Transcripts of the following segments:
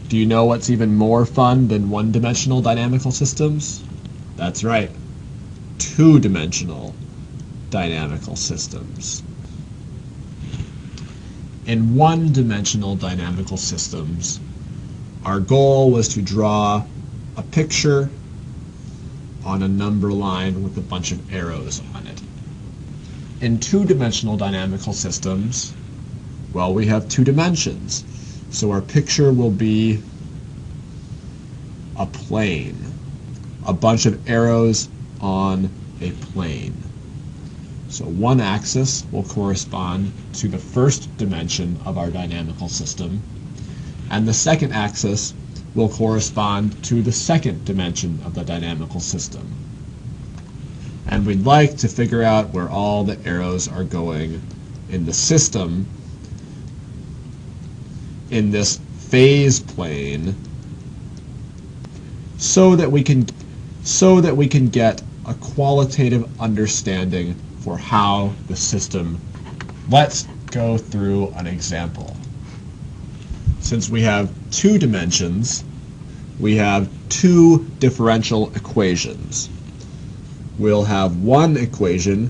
Do you know what's even more fun than one-dimensional dynamical systems? That's right, two-dimensional dynamical systems. In one-dimensional dynamical systems, our goal was to draw a picture on a number line with a bunch of arrows on it. In two-dimensional dynamical systems, well, we have two dimensions. So our picture will be a plane, a bunch of arrows on a plane. So one axis will correspond to the first dimension of our dynamical system, and the second axis will correspond to the second dimension of the dynamical system. And we'd like to figure out where all the arrows are going in the system in this phase plane so that we can get a qualitative understanding for how the system. Let's go through an example. Since we have two dimensions, we have two differential equations. We'll have one equation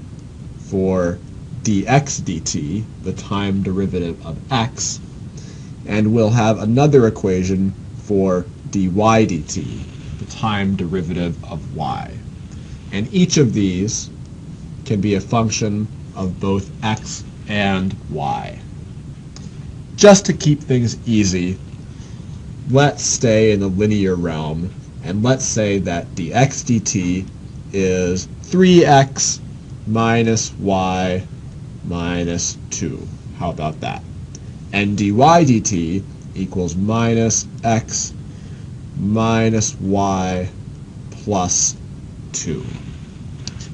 for dx dt, the time derivative of x, and we'll have another equation for dy dt, the time derivative of y. And each of these can be a function of both x and y. Just to keep things easy, let's stay in the linear realm, and let's say that dx dt is 3x minus y minus 2. How about that? And dy dt equals minus x minus y plus 2.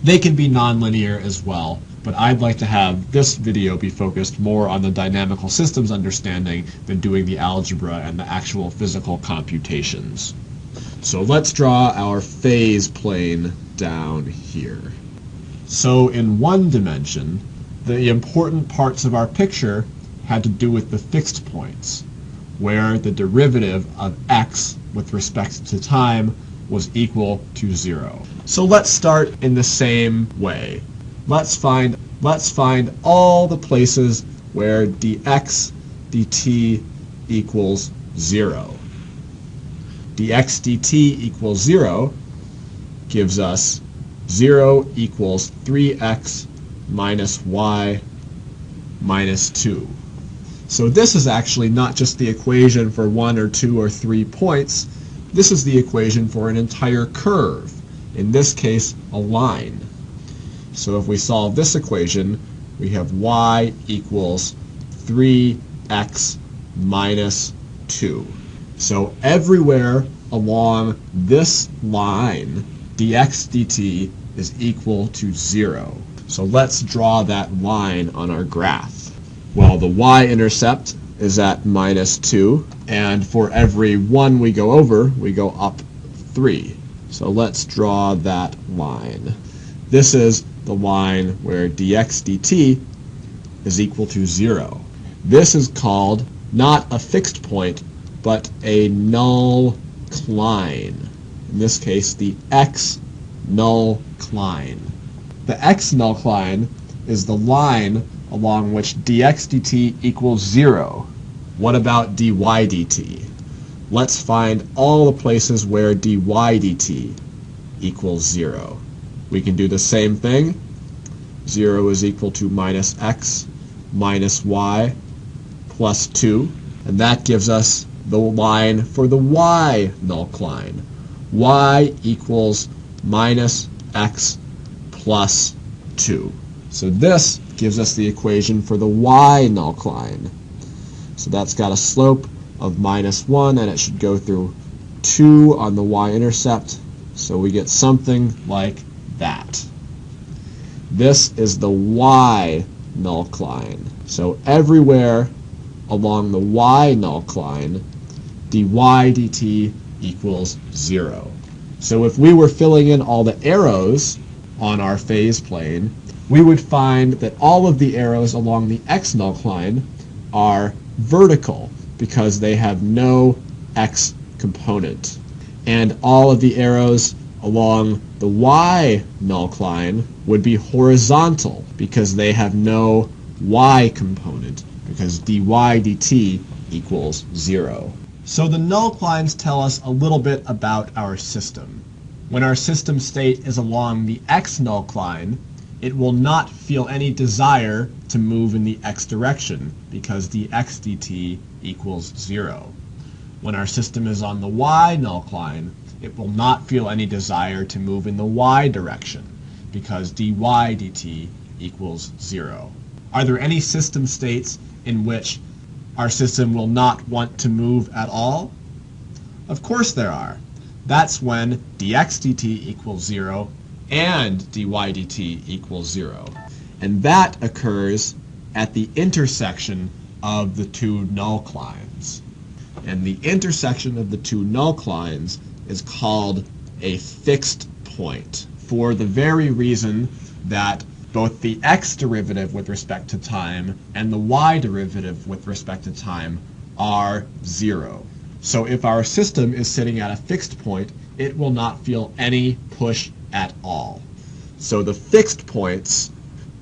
They can be nonlinear as well, but I'd like to have this video be focused more on the dynamical systems understanding than doing the algebra and the actual physical computations. So let's draw our phase plane down here. So in one dimension, the important parts of our picture had to do with the fixed points, where the derivative of x with respect to time was equal to 0. So let's start in the same way. Let's find all the places where dx dt equals 0. dx dt equals 0 gives us 0 equals 3x minus y minus 2. So this is actually not just the equation for 1 or 2 or 3 points. This is the equation for an entire curve, in this case a line. So if we solve this equation, we have y equals 3x minus 2. So everywhere along this line, dx dt is equal to 0. So let's draw that line on our graph. Well, the y-intercept is at minus 2, and for every 1 we go over, we go up 3. So let's draw that line. This is the line where dx dt is equal to 0. This is called not a fixed point, but a null cline. In this case, the x null cline. The x null cline is the line along which dx dt equals 0. What about dy dt? Let's find all the places where dy dt equals 0. We can do the same thing. 0 is equal to minus x minus y plus 2. And that gives us the line for the y null cline. Y equals minus x plus 2. So this gives us the equation for the y null cline. So that's got a slope of minus 1, and it should go through 2 on the y-intercept. So we get something like that. This is the y null cline. So everywhere along the y null cline, dy dt equals 0. So if we were filling in all the arrows on our phase plane, we would find that all of the arrows along the x null cline are vertical because they have no x component. And all of the arrows along the y nullcline would be horizontal because they have no y component, because dy dt equals 0. So the nullclines tell us a little bit about our system. When our system state is along the x nullcline, it will not feel any desire to move in the x direction because dx dt equals 0. When our system is on the y nullcline, it will not feel any desire to move in the y direction because dy dt equals 0. Are there any system states in which our system will not want to move at all? Of course there are. That's when dx dt equals 0 and dy dt equals 0. And that occurs at the intersection of the two nullclines. And the intersection of the two nullclines is called a fixed point, for the very reason that both the x derivative with respect to time and the y derivative with respect to time are 0. So if our system is sitting at a fixed point, it will not feel any push at all. So the fixed points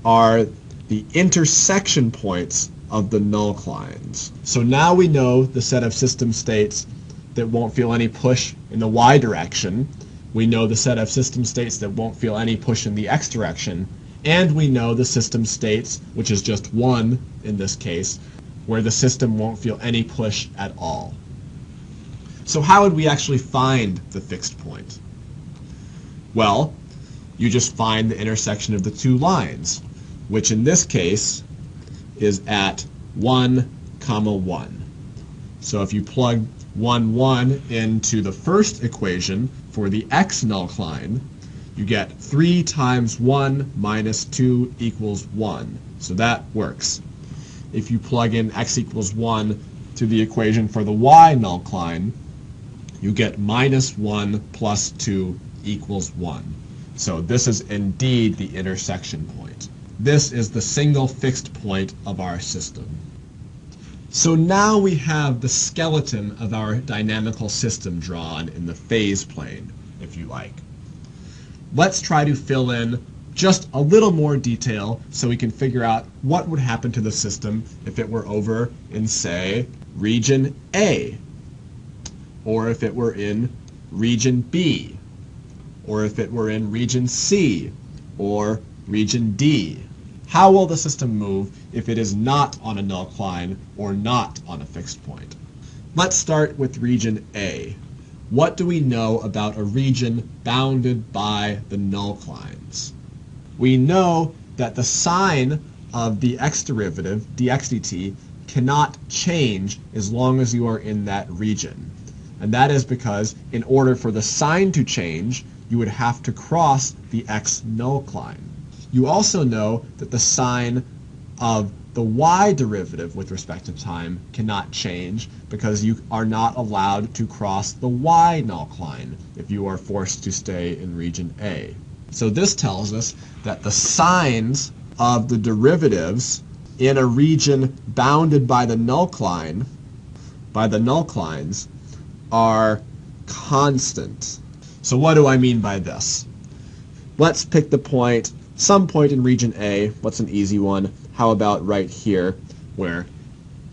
are the intersection points of the nullclines. So now we know the set of system states that won't feel any push in the y direction. We know the set of system states that won't feel any push in the x direction. And we know the system states, which is just one in this case, where the system won't feel any push at all. So how would we actually find the fixed point? Well, you just find the intersection of the two lines, which in this case is at 1, 1. So if you plug 1, 1 into the first equation for the x nullcline, you get 3 times 1 minus 2 equals 1. So that works. If you plug in x equals 1 to the equation for the y nullcline, you get minus 1 plus 2 equals 1. So this is indeed the intersection point. This is the single fixed point of our system. So now we have the skeleton of our dynamical system drawn in the phase plane, if you like. Let's try to fill in just a little more detail so we can figure out what would happen to the system if it were over in, say, region A, or if it were in region B, or if it were in region C, or region D. How will the system move if it is not on a nullcline or not on a fixed point? Let's start with region A. What do we know about a region bounded by the nullclines? We know that the sign of the x derivative, dx dt, cannot change as long as you are in that region. And that is because in order for the sign to change, you would have to cross the x nullcline. You also know that the sign of the y derivative with respect to time cannot change because you are not allowed to cross the y nullcline if you are forced to stay in region A. So this tells us that the signs of the derivatives in a region bounded by the nullclines, are constant. So what do I mean by this? Let's pick the point, some point in region A. What's an easy one? How about right here, where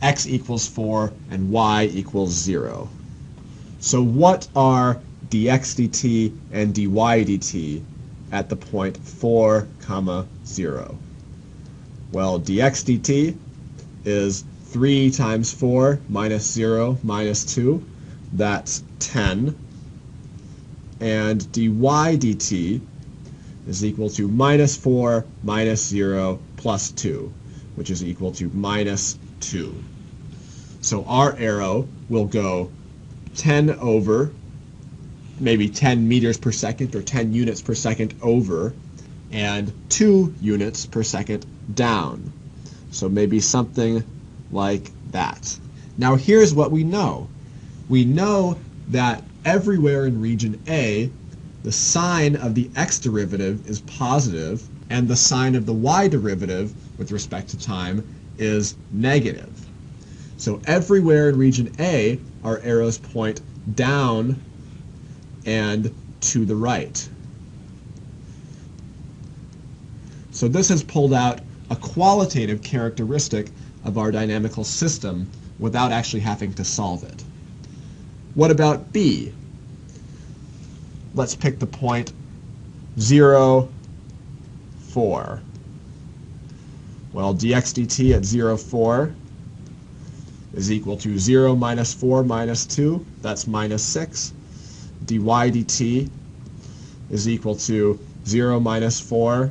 x equals 4 and y equals 0? So what are dx dt and dy dt at the point 4, 0? Well, dx dt is 3 times 4 minus 0 minus 2. That's 10. And dy dt is equal to minus 4 minus 0 plus 2, which is equal to minus 2. So our arrow will go 10 over, maybe 10 meters per second or 10 units per second over, and 2 units per second down. So maybe something like that. Now here's what we know. We know that everywhere in region A, the sign of the x derivative is positive, and the sign of the y derivative with respect to time is negative. So everywhere in region A, our arrows point down and to the right. So this has pulled out a qualitative characteristic of our dynamical system without actually having to solve it. What about B? Let's pick the point 0, 4. Well, dx dt at 0, 4 is equal to 0 minus 4 minus 2, that's minus 6. dy dt is equal to 0 minus 4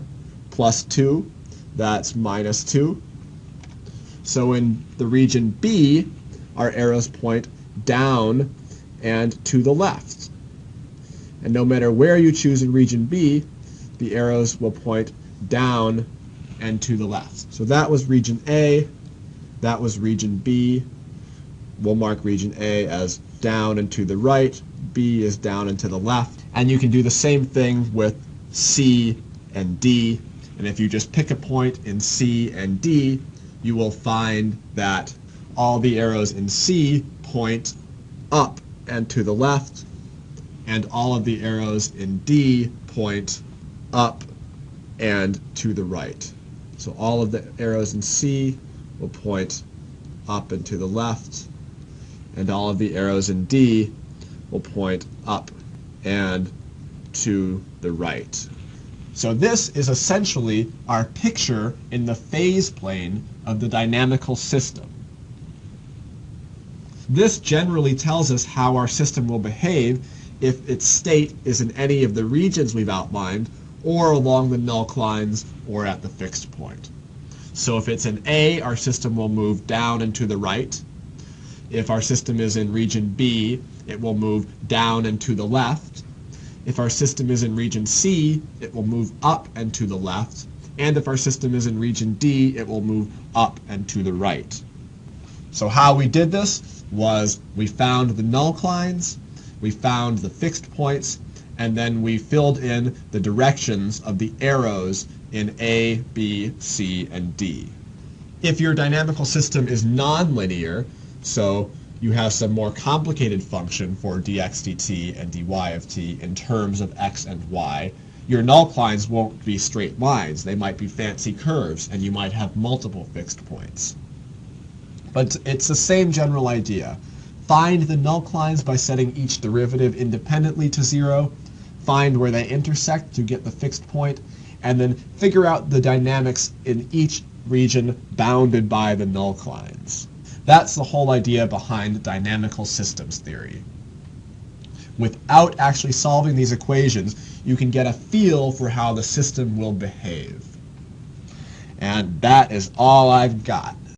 plus 2, that's minus 2. So in the region B, our arrows point down and to the left. And no matter where you choose in region B, the arrows will point down and to the left. So that was region A, that was region B. We'll mark region A as down and to the right, B is down and to the left. And you can do the same thing with C and D. And if you just pick a point in C and D, you will find that all the arrows in C point up and to the left, and all of the arrows in D point up and to the right. So all of the arrows in C will point up and to the left, and all of the arrows in D will point up and to the right. So this is essentially our picture in the phase plane of the dynamical system. This generally tells us how our system will behave if its state is in any of the regions we've outlined, or along the null lines, or at the fixed point. So if it's in A, our system will move down and to the right. If our system is in region B, it will move down and to the left. If our system is in region C, it will move up and to the left. And if our system is in region D, it will move up and to the right. So how we did this was we found the null lines, we found the fixed points, and then we filled in the directions of the arrows in A, B, C, and D. If your dynamical system is nonlinear, so you have some more complicated function for dx dt and dy of t in terms of x and y, your null lines won't be straight lines. They might be fancy curves, and you might have multiple fixed points. But it's the same general idea. Find the null lines by setting each derivative independently to 0, find where they intersect to get the fixed point, and then figure out the dynamics in each region bounded by the null lines. That's the whole idea behind dynamical systems theory. Without actually solving these equations, you can get a feel for how the system will behave. And that is all I've got.